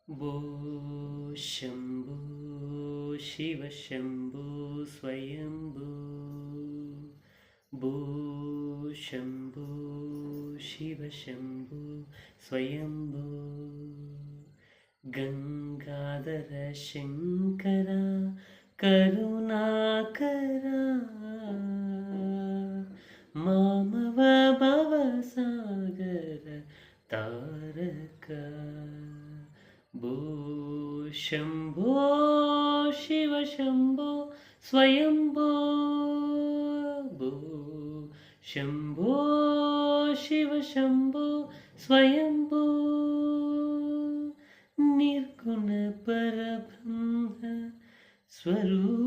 भो शम्भो शिव शम्भो स्वयम्भो भो शम्भो शिव शम्भो स्वयम्भो गंगाधर शंकर करुणाकरा मामव भवसागर तारका भो शम्भो शिव शम्भो स्वयम्भो भो शम्भो शिव शम्भो स्वयम्भो निर्गुण परब्रह्म स्वरूप